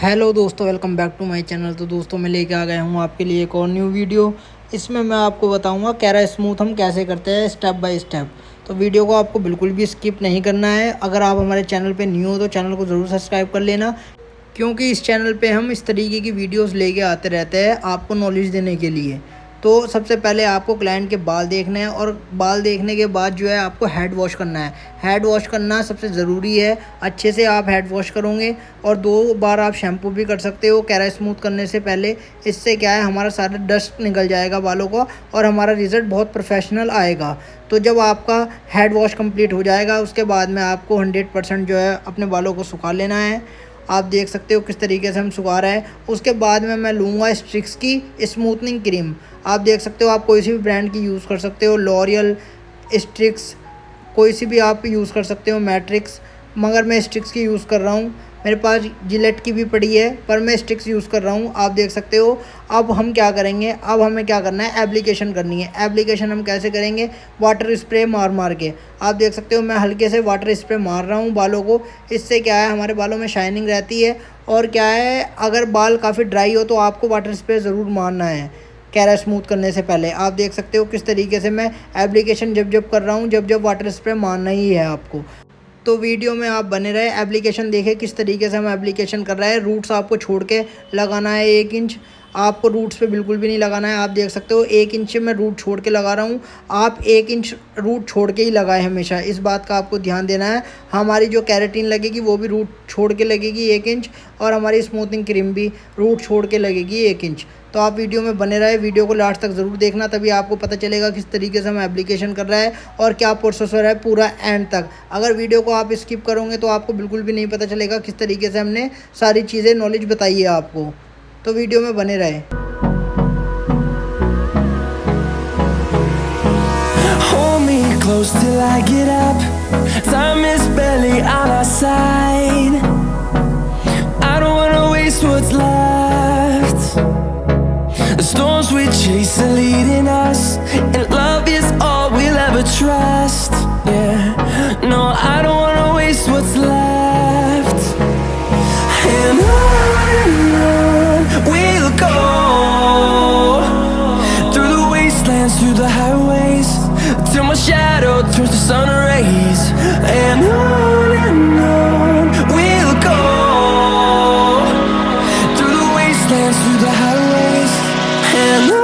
Hello दोस्तों, welcome back to my channel. तो दोस्तों मैं लेके आ गया हूँ आपके लिए एक और न्यू वीडियो। इसमें मैं आपको बताऊँगा कैरा स्मूथ हम कैसे करते हैं स्टेप बाय स्टेप। तो वीडियो को आपको बिल्कुल भी स्किप नहीं करना है। अगर आप हमारे चैनल पे न्यू हो तो चैनल को ज़रूर सब्सक्राइब कर लेना, क्योंकि इस चैनल पे हम इस तरीके की वीडियोस लेके आते रहते हैं आपको नॉलेज देने के लिए। तो सबसे पहले आपको क्लाइंट के बाल देखने हैं और बाल देखने के बाद जो है आपको हेड वॉश करना है। हेड वॉश करना सबसे ज़रूरी है। अच्छे से आप हेड वॉश करोगे और 2 बार आप शैम्पू भी कर सकते हो कैरा स्मूथ करने से पहले। इससे क्या है, हमारा सारा डस्ट निकल जाएगा बालों का और हमारा रिज़ल्ट बहुत प्रोफेशनल आएगा। तो जब आपका हेड वॉश कंप्लीट हो जाएगा उसके बाद में आपको 100% जो है अपने बालों को सुखा लेना है। आप देख सकते हो किस तरीके से हम सुखा रहे हैं। उसके बाद में मैं लूँगा स्ट्रिक्स की स्मूथनिंग क्रीम। आप देख सकते हो, आप कोई सी भी ब्रांड की यूज़ कर सकते हो, लॉरियल, स्ट्रिक्स, कोई सी भी आप यूज़ कर सकते हो, मैट्रिक्स, मगर मैं स्ट्रिक्स की यूज़ कर रहा हूँ। मेरे पास जिलेट की भी पड़ी है पर मैं स्टिक्स यूज़ कर रहा हूँ, आप देख सकते हो। अब हम क्या करेंगे, अब हमें क्या करना है, एप्लीकेशन करनी है। एप्लीकेशन हम कैसे करेंगे, वाटर स्प्रे मार मार के। आप देख सकते हो मैं हल्के से वाटर स्प्रे मार रहा हूँ बालों को। इससे क्या है, हमारे बालों में शाइनिंग रहती है। और क्या है, अगर बाल काफ़ी ड्राई हो तो आपको वाटर स्प्रे ज़रूर मारना है कैरा स्मूथ करने से पहले। आप देख सकते हो किस तरीके से मैं एप्लीकेशन जब कर रहा हूँ, जब वाटर स्प्रे मारना ही है आपको। तो वीडियो में आप बने रहे, एप्लीकेशन देखें किस तरीके से हम एप्लीकेशन कर रहे हैं। रूट्स आपको छोड़ के लगाना है 1 इंच, आपको रूट्स पे बिल्कुल भी नहीं लगाना है। आप देख सकते हो 1 इंच में रूट छोड़ के लगा रहा हूँ। आप 1 इंच रूट छोड़ के ही लगाएं हमेशा, इस बात का आपको ध्यान देना है। हमारी जो कैरेटीन लगेगी वो भी रूट छोड़ के लगेगी 1 इंच, और हमारी स्मूथिंग क्रीम भी रूट छोड़ के लगेगी 1 इंच। तो आप वीडियो में बने रहे, वीडियो को लास्ट तक ज़रूर देखना, तभी आपको पता चलेगा किस तरीके से हम एप्लीकेशन कर रहे हैं और क्या प्रोसेसर है पूरा एंड तक। अगर वीडियो को आप स्किप करोगे तो आपको बिल्कुल भी नहीं पता चलेगा किस तरीके से हमने सारी चीज़ें नॉलेज बताई है आपको। तो वीडियो में बने रहे। Hold me close till I get up. Time is barely on our side. I don't wanna waste what's left. The storms we chase are leading us, and love is all we'll ever trust. Yeah, no, I don't wanna waste what's left. And on we'll go, through the wastelands, through the highways, till my shadow turns to sun rays. And on we'll go, through the wastelands, through the highways, and on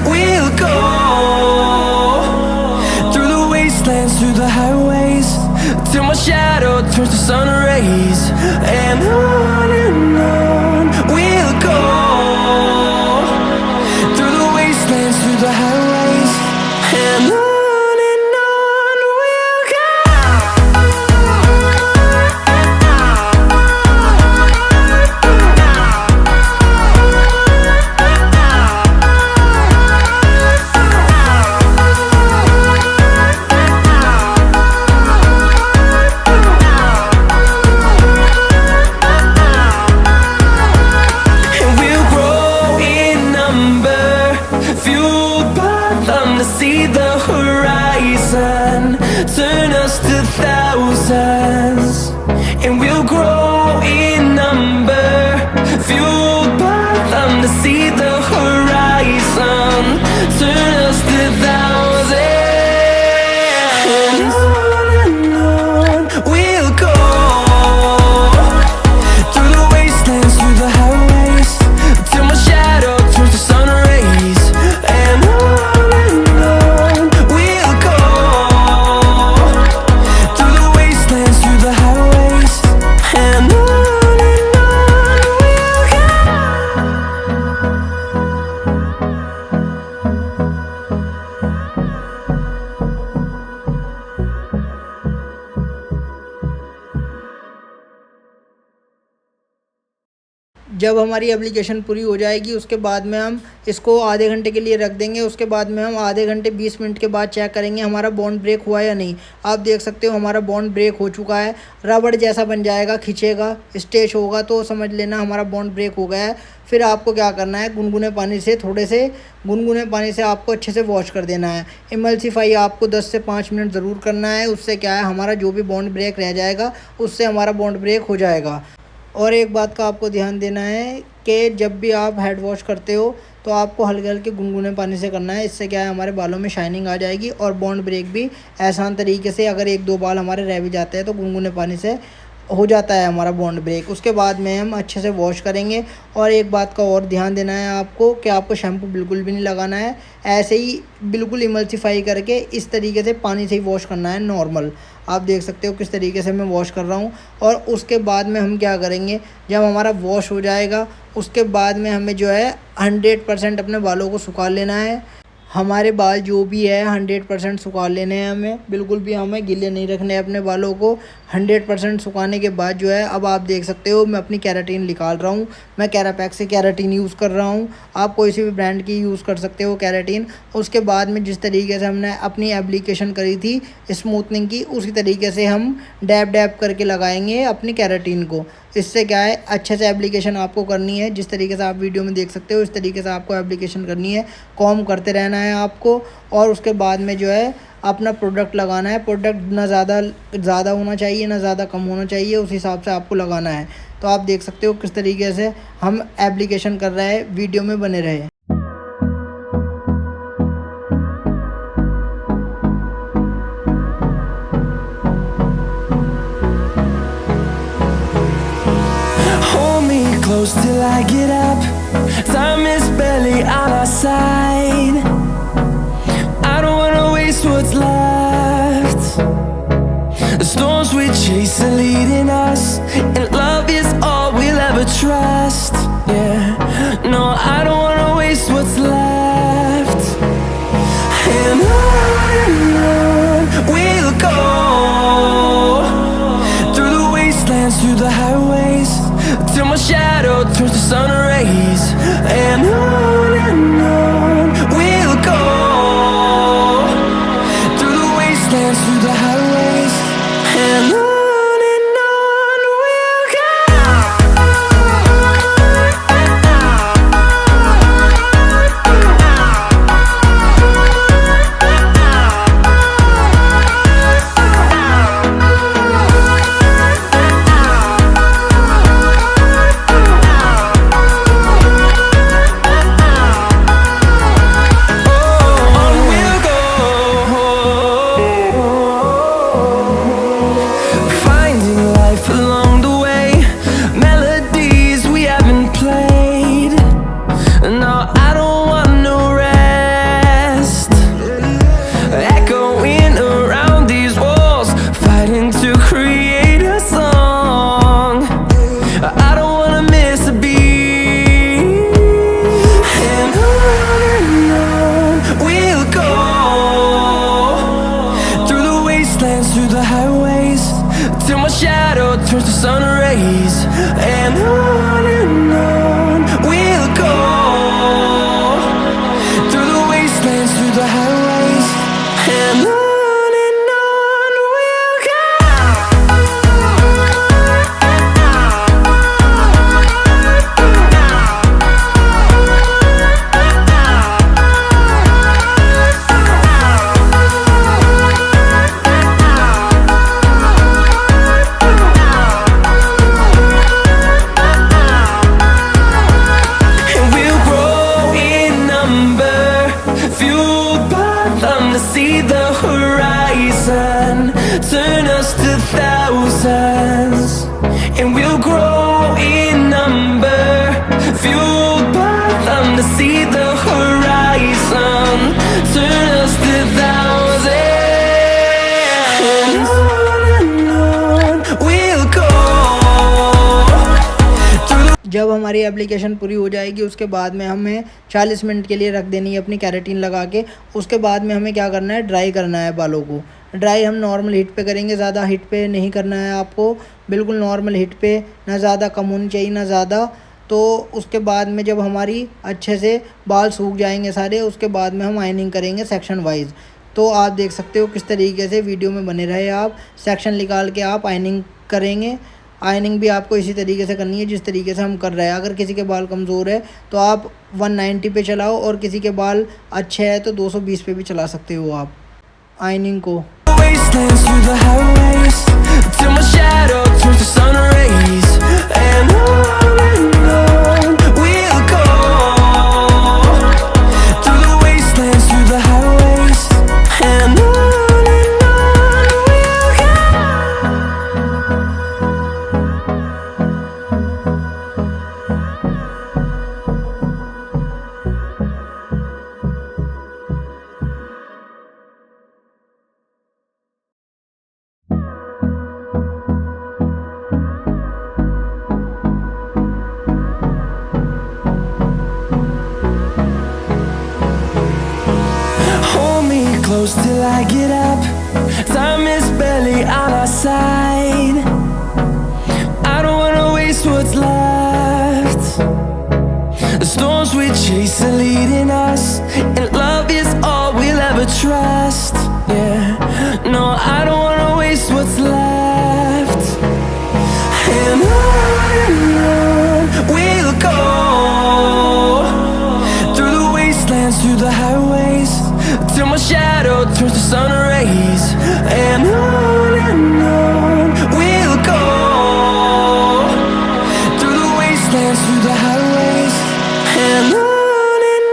we'll go. Through the highways, till my shadow turns to sun rays. And on we'll go, through the wastelands, through the highways, and on we'll go. See the horizon, turn us to thousands, and we'll grow in number, fueled by them to see the horizon, turn us to thousands, and on we'll go, through the wastelands, through the highways, till my shadow turns to sun rays. And on जब हमारी application पूरी हो जाएगी उसके बाद में हम इसको आधे घंटे के लिए रख देंगे। उसके बाद में हम आधे घंटे 20 मिनट के बाद चेक करेंगे हमारा बॉन्ड ब्रेक हुआ या नहीं। आप देख सकते हो हमारा बॉन्ड ब्रेक हो चुका है, रबड़ जैसा बन जाएगा, खींचेगा, स्ट्रेच होगा तो समझ लेना हमारा बॉन्ड ब्रेक हो गया है। फिर आपको क्या करना है, गुनगुने पानी से थोड़े से गुनगुने पानी से आपको अच्छे से वॉश कर देना है। इमल्सीफाई आपको 10 से 5 मिनट ज़रूर करना है। उससे क्या है, हमारा जो भी बॉन्ड ब्रेक रह जाएगा उससे हमारा बॉन्ड ब्रेक हो जाएगा। और एक बात का आपको ध्यान देना है कि जब भी आप हेड वॉश करते हो तो आपको हल्के हल्के गुनगुने पानी से करना है। इससे क्या है, हमारे बालों में शाइनिंग आ जाएगी और बॉन्ड ब्रेक भी आसान तरीके से, अगर 1-2 बाल हमारे रह भी जाते हैं तो गुनगुने पानी से हो जाता है हमारा बॉन्ड ब्रेक। उसके बाद में हम अच्छे से वॉश करेंगे। और एक बात का और ध्यान देना है आपको कि आपको शैम्पू बिल्कुल भी नहीं लगाना है, ऐसे ही बिल्कुल इमल्सीफाई करके इस तरीके से पानी से ही वॉश करना है नॉर्मल। आप देख सकते हो किस तरीके से मैं वॉश कर रहा हूँ। और उसके बाद में हम क्या करेंगे, जब हमारा वॉश हो जाएगा उसके बाद में हमें जो है 100% अपने बालों को सुखा लेना है। हमारे बाल जो भी है 100% सुखा लेने हैं हमें, बिल्कुल भी हमें गीले नहीं रखने हैं अपने बालों को। 100% सुखाने के बाद जो है, अब आप देख सकते हो मैं अपनी केराटिन निकाल रहा हूँ। मैं कैरापैक से केराटिन यूज़ कर रहा हूँ, आप कोई सी भी ब्रांड की यूज़ कर सकते हो केराटिन। उसके बाद में जिस तरीके से हमने अपनी एप्लीकेशन करी थी स्मूथनिंग की, उसी तरीके से हम डैब डैब करके लगाएंगे अपनी केराटिन को। इससे क्या है, अच्छे से एप्लीकेशन आपको करनी है, जिस तरीके से आप वीडियो में देख सकते हो इस तरीके से आपको एप्लीकेशन करनी है। कॉम करते रहना है आपको। और उसके बाद में जो है अपना प्रोडक्ट लगाना है। प्रोडक्ट ना ज़्यादा होना चाहिए ना ज़्यादा कम होना चाहिए, उस हिसाब से आपको लगाना है। तो आप देख सकते हो किस तरीके से हम एप्लीकेशन कर रहे हैं, वीडियो में बने रहे। Close till I get up. Time is barely on our side. I don't wanna waste what's left. The storms we chase are leading us, and love is all we'll ever trust. Yeah, no, I don't wanna waste what's left. And on we'll go, through the wastelands, through the highways, till my shadow turns to sun rays. And on we'll go, through the wastelands, through the highways. And on we'll go. Through the highways, till my shadow turns to sun rays. And on we'll go, through the wastelands, through the highways. And on we'll go. See the horizon turn us to thousands, and we'll grow in number, fueled by them to see the horizon turn us to thousands. And on we'll go. जब हमारी application पूरी हो जाएगी उसके बाद में हमें 40 minute के लिए रख देनी है अपनी केराटिन लगा के। उसके बाद में हमें क्या करना है, ड्राई करना है बालों को। ड्राई हम नॉर्मल हीट पे करेंगे, ज़्यादा हीट पे नहीं करना है आपको, बिल्कुल नॉर्मल हीट पे, ना ज़्यादा कम होनी चाहिए ना ज़्यादा तो उसके बाद में जब हमारी अच्छे से बाल सूख जाएंगे सारे, उसके बाद में हम आयनिंग करेंगे सेक्शन वाइज। तो आप देख सकते हो किस तरीके से वीडियो में बने रहे आप, सेक्शन निकाल के आप आयनिंग करेंगे। आयनिंग भी आपको इसी तरीके से करनी है जिस तरीके से हम कर रहे हैं। अगर किसी के बाल कमज़ोर है तो आप 190 पे चलाओ, और किसी के बाल अच्छे है तो 220 पे भी चला सकते हो आप आयनिंग को। Wastelands through the highways till my shadow turns to sun rays, and on we'll go through the wastelands through the highways, and on we'll go. Close till I get up. Time is barely on our side. I don't wanna waste what's left. The storms we chase are leading us, and love is all we'll ever trust. Yeah, no, I don't wanna waste what's left. And on we'll go through the wastelands, through the highways, till my shadow turns to sun rays, and on we'll go through the wastelands, through the highways, and on we'll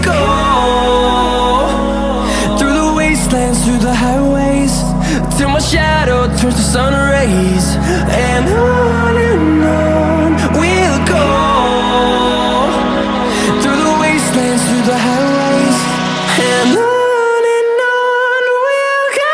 go. Through the highways till my shadow turns to sun rays, and on we'll go through the wastelands, through the highways, and on we'll go.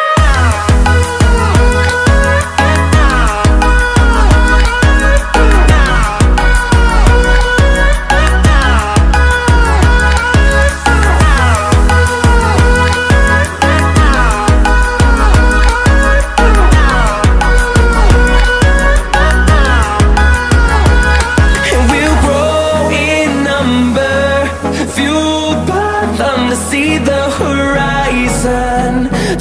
See the horizon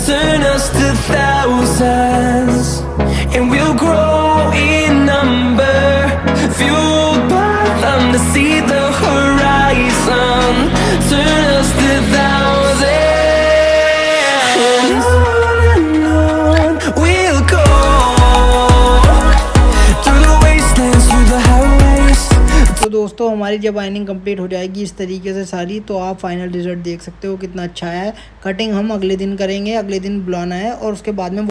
turn us to thousands, and we'll grow in number, fueled by them to see the horizon turn us to thousands, and on we'll go through the wastelands, through the highways. तो दोस्तों हमारी जब ironing complete हो जाएगी इस तरीके से सारी, तो आप फाइनल रिजल्ट देख सकते हो कितना अच्छा है। कटिंग हम अगले दिन करेंगे, अगले दिन बुलाना है, और उसके बाद में